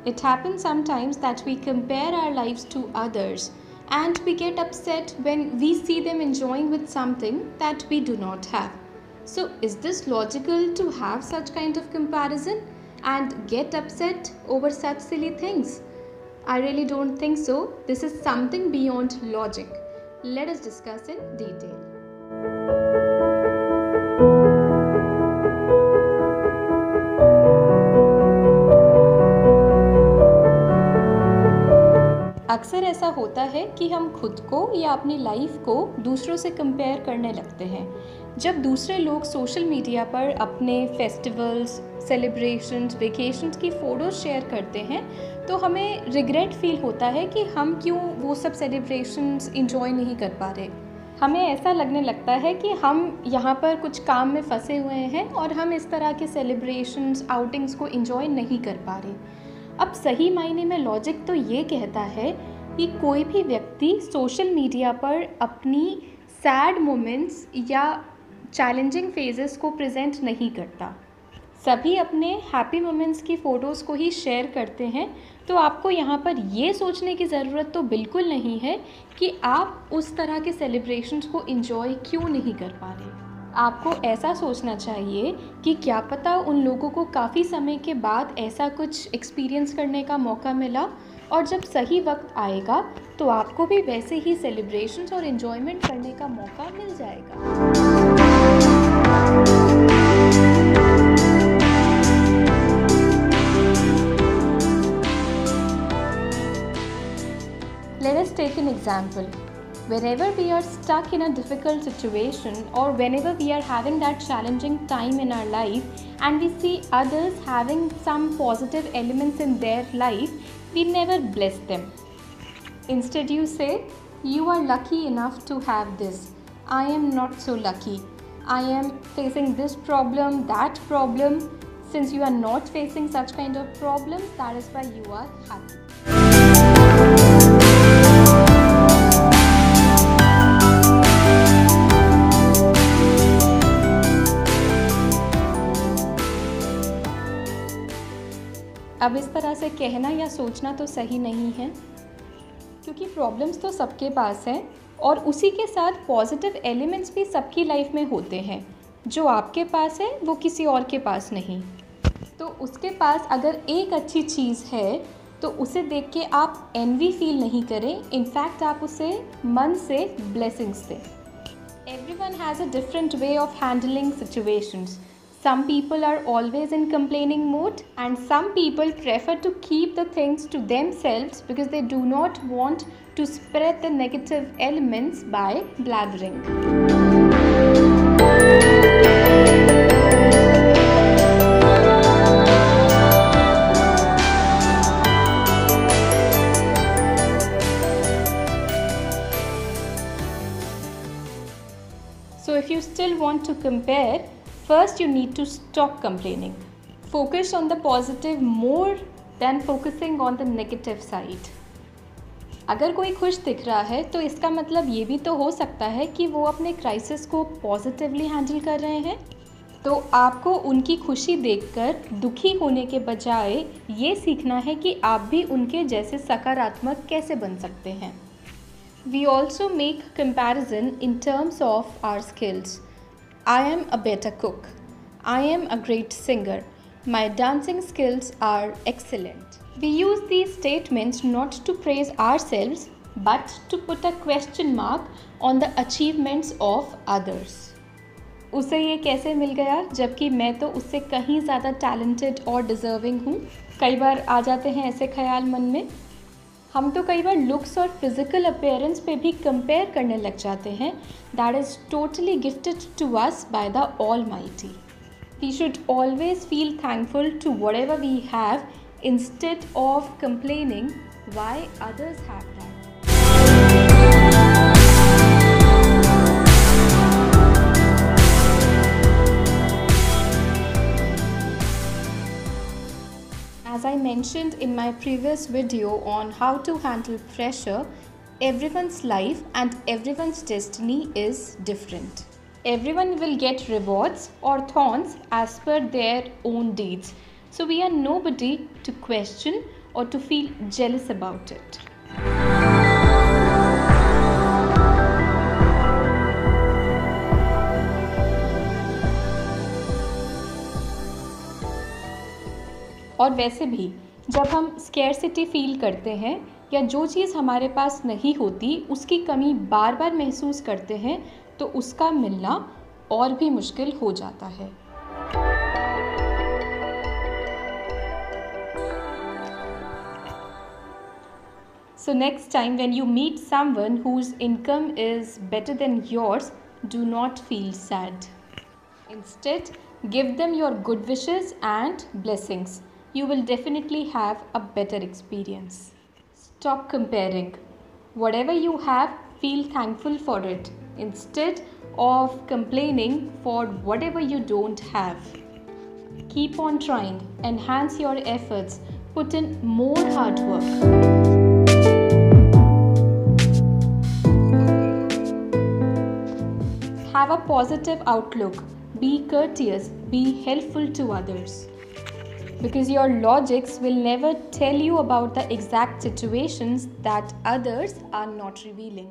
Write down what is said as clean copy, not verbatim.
It happens sometimes that we compare our lives to others and we get upset when we see them enjoying with something that we do not have. So, is this logical to have such kind of comparison and get upset over such silly things? I really don't think so. This is something beyond logic. Let us discuss in detail. अक्सर ऐसा होता है कि हम खुद को या अपनी लाइफ को दूसरों से कंपेयर करने लगते हैं। जब दूसरे लोग सोशल मीडिया पर अपने फेस्टिवल्स, सेलिब्रेशंस, वेकेशंस की फ़ोटोज़ शेयर करते हैं तो हमें रिग्रेट फील होता है कि हम क्यों वो सब सेलिब्रेशंस इंजॉय नहीं कर पा रहे। हमें ऐसा लगने लगता है कि हम यहाँ पर कुछ काम में फंसे हुए हैं और हम इस तरह के सेलिब्रेशंस, आउटिंग्स को इंजॉय नहीं कर पा रहे। अब सही मायने में लॉजिक तो ये कहता है कि कोई भी व्यक्ति सोशल मीडिया पर अपनी सैड मोमेंट्स या चैलेंजिंग फेजेस को प्रेजेंट नहीं करता। सभी अपने हैप्पी मोमेंट्स की फ़ोटोज़ को ही शेयर करते हैं। तो आपको यहाँ पर ये सोचने की ज़रूरत तो बिल्कुल नहीं है कि आप उस तरह के सेलिब्रेशंस को एंजॉय क्यों नहीं कर पा रहे। आपको ऐसा सोचना चाहिए कि क्या पता उन लोगों को काफ़ी समय के बाद ऐसा कुछ एक्सपीरियंस करने का मौका मिला और जब सही वक्त आएगा तो आपको भी वैसे ही सेलिब्रेशंस और एंजॉयमेंट करने का मौका मिल जाएगा। Let us take an example. Whenever we are stuck in a difficult situation or whenever we are having that challenging time in our life and we see others having some positive elements in their life, we never bless them. Instead you say, you are lucky enough to have this. I am not so lucky. I am facing this problem, that problem. Since you are not facing such kind of problems, that is why you are happy. अब इस तरह से कहना या सोचना तो सही नहीं है, क्योंकि प्रॉब्लम्स तो सबके पास हैं और उसी के साथ पॉजिटिव एलिमेंट्स भी सबकी लाइफ में होते हैं। जो आपके पास है वो किसी और के पास नहीं। तो उसके पास अगर एक अच्छी चीज़ है तो उसे देख के आप एनवी फील नहीं करें, इनफैक्ट आप उसे मन से ब्लेसिंग्स दें। Everyone has a different way of handling situations. Some people are always in complaining mode and some people prefer to keep the things to themselves because they do not want to spread the negative elements by blabbering. So if you still want to compare, first you need to stop complaining. Focus on the positive more than focusing on the negative side. अगर कोई खुश दिख रहा है तो इसका मतलब ये भी तो हो सकता है कि वो अपने क्राइसिस को पॉजिटिवली हैंडल कर रहे हैं। तो आपको उनकी खुशी देखकर दुखी होने के बजाय ये सीखना है कि आप भी उनके जैसे सकारात्मक कैसे बन सकते हैं। We also make comparison in terms of our skills. I am a better cook. I am a great singer. My dancing skills are excellent. We use these statements not to praise ourselves but to put a question mark on the achievements of others. उसे ये कैसे मिल गया जबकि मैं तो उससे कहीं ज़्यादा टैलेंटेड और डिज़र्विंग हूँ। कई बार आ जाते हैं ऐसे ख्याल मन में। हम तो कई बार लुक्स और फिजिकल अपीयरेंस पे भी कंपेयर करने लग जाते हैं। That is totally gifted to us by the almighty. We should always feel thankful to whatever we have instead of complaining why others have that. As I mentioned in my previous video on how to handle pressure, everyone's life and everyone's destiny is different. Everyone will get rewards or thorns as per their own deeds. So we are nobody to question or to feel jealous about it. और वैसे भी जब हम scarcity feel करते हैं या जो चीज़ हमारे पास नहीं होती उसकी कमी बार बार महसूस करते हैं तो उसका मिलना और भी मुश्किल हो जाता है। So next time when you meet someone whose income is better than yours, do not feel sad. Instead, give them your good wishes and blessings. You will definitely have a better experience. Stop comparing. Whatever you have, feel thankful for it instead of complaining for whatever you don't have. Keep on trying, enhance your efforts, put in more hard work. Have a positive outlook, be courteous, be helpful to others. Because your logics will never tell you about the exact situations that others are not revealing.